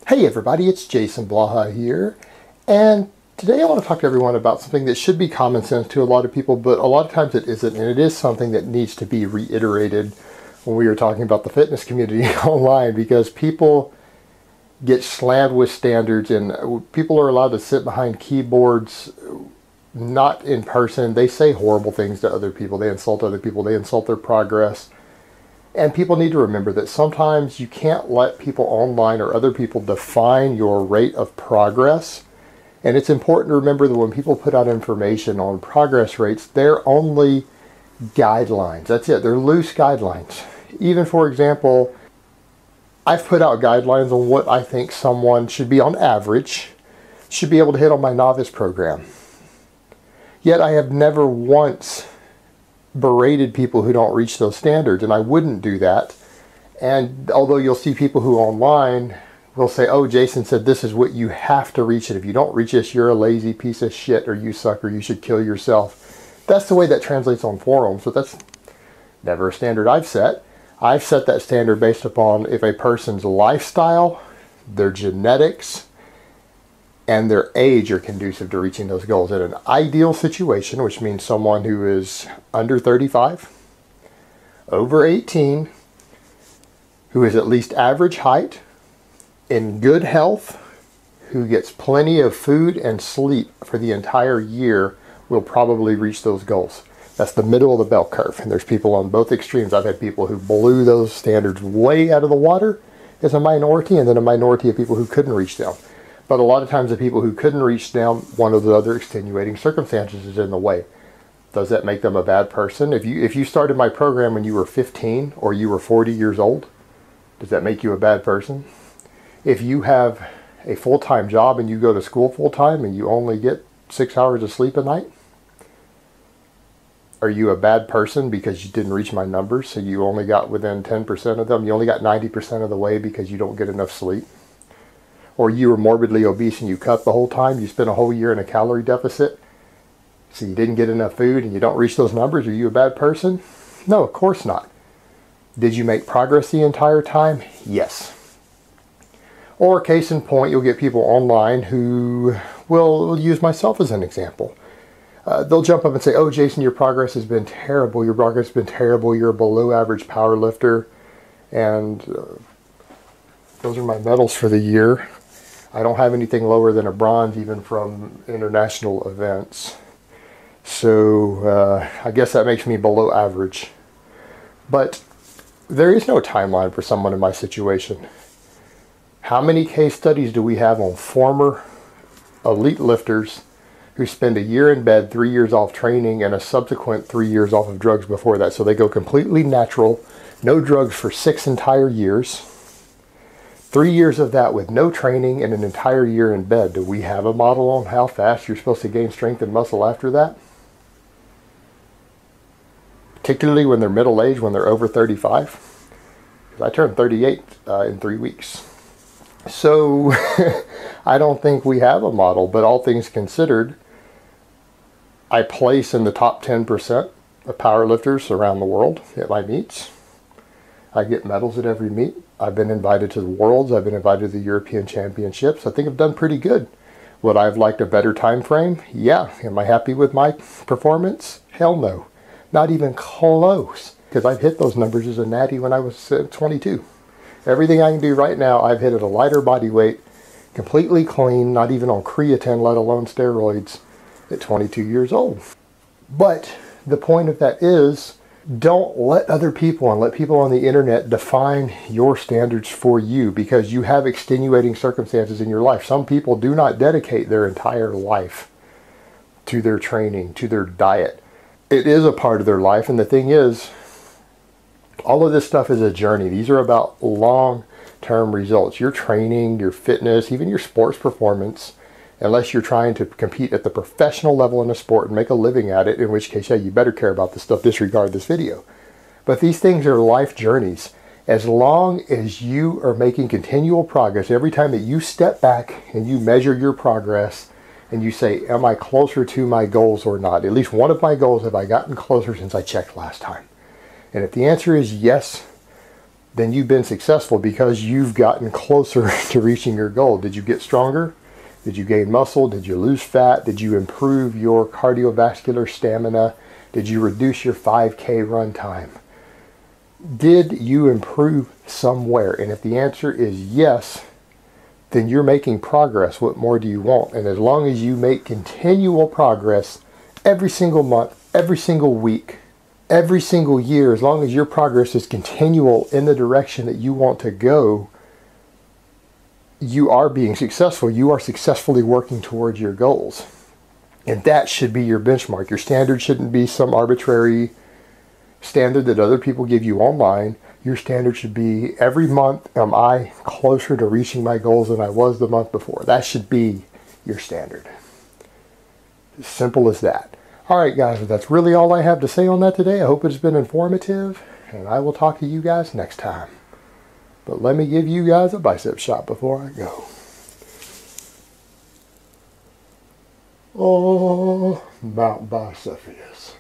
Hey everybody, it's Jason Blaha here, and today I want to talk to everyone about something that should be common sense to a lot of people, but a lot of times it isn't, and it is something that needs to be reiterated when we are talking about the fitness community online, because people get slammed with standards and people are allowed to sit behind keyboards, not in person. They say horrible things to other people, they insult other people, they insult their progress. And people need to remember that sometimes you can't let people online or other people define your rate of progress. And it's important to remember that when people put out information on progress rates, they're only guidelines. That's it. They're loose guidelines. Even, for example, I've put out guidelines on what I think someone should be on average, should be able to hit on my novice program. Yet I have never once berated people who don't reach those standards, and I wouldn't do that. And although you'll see people who online will say, oh, Jason said this is what you have to reach it. If you don't reach this, you're a lazy piece of shit, or you suck, or you should kill yourself. That's the way that translates on forums, but that's never a standard I've set. I've set that standard based upon if a person's lifestyle, their genetics, and their age are conducive to reaching those goals. In an ideal situation, which means someone who is under 35, over 18, who is at least average height, in good health, who gets plenty of food and sleep for the entire year, will probably reach those goals. That's the middle of the bell curve, and there's people on both extremes. I've had people who blew those standards way out of the water as a minority, and then a minority of people who couldn't reach them. But a lot of times the people who couldn't reach them, one of the other extenuating circumstances is in the way. Does that make them a bad person? If you started my program when you were 15 or you were 40 years old, does that make you a bad person? If you have a full-time job and you go to school full-time and you only get 6 hours of sleep a night, are you a bad person because you didn't reach my numbers, so you only got within 10% of them? You only got 90% of the way because you don't get enough sleep? Or you were morbidly obese and you cut the whole time, you spent a whole year in a calorie deficit, so you didn't get enough food and you don't reach those numbers, are you a bad person? No, of course not. Did you make progress the entire time? Yes. Or case in point, you'll get people online who will use myself as an example. They'll jump up and say, oh, Jason, your progress has been terrible. Your progress has been terrible. You're a below average power lifter. And those are my medals for the year. I don't have anything lower than a bronze, even from international events. So I guess that makes me below average. But there is no timeline for someone in my situation. How many case studies do we have on former elite lifters who spend a year in bed, 3 years off training, and a subsequent 3 years off of drugs before that? So they go completely natural, no drugs for 6 entire years. 3 years of that with no training and an entire year in bed. Do we have a model on how fast you're supposed to gain strength and muscle after that? Particularly when they're middle-aged, when they're over 35. I turned 38 in 3 weeks. So I don't think we have a model, but all things considered, I place in the top 10% of powerlifters around the world at my meets. I get medals at every meet. I've been invited to the Worlds. I've been invited to the European Championships. I think I've done pretty good. Would I have liked a better time frame? Yeah. Am I happy with my performance? Hell no. Not even close. Because I've hit those numbers as a natty when I was 22. Everything I can do right now, I've hit at a lighter body weight, completely clean, not even on creatine, let alone steroids, at 22 years old. But the point of that is, don't let other people and let people on the internet define your standards for you, because you have extenuating circumstances in your life. Some people do not dedicate their entire life to their training, to their diet. It is a part of their life, and the thing is, all of this stuff is a journey. These are about long-term results. Your training, your fitness, even your sports performance, unless you're trying to compete at the professional level in a sport and make a living at it, in which case, yeah, you better care about this stuff. Disregard this video. But these things are life journeys. As long as you are making continual progress, every time that you step back and you measure your progress and you say, am I closer to my goals or not? At least one of my goals, have I gotten closer since I checked last time? And if the answer is yes, then you've been successful because you've gotten closer to reaching your goal. Did you get stronger? Did you gain muscle? Did you lose fat? Did you improve your cardiovascular stamina? Did you reduce your 5K run time? Did you improve somewhere? And if the answer is yes, then you're making progress. What more do you want? And as long as you make continual progress every single month, every single week, every single year, as long as your progress is continual in the direction that you want to go, you are being successful. You are successfully working towards your goals. And that should be your benchmark. Your standard shouldn't be some arbitrary standard that other people give you online. Your standard should be, every month, am I closer to reaching my goals than I was the month before? That should be your standard. As simple as that. All right, guys, that's really all I have to say on that today. I hope it's been informative, and I will talk to you guys next time. But let me give you guys a bicep shot before I go. Oh, Mount Biceps.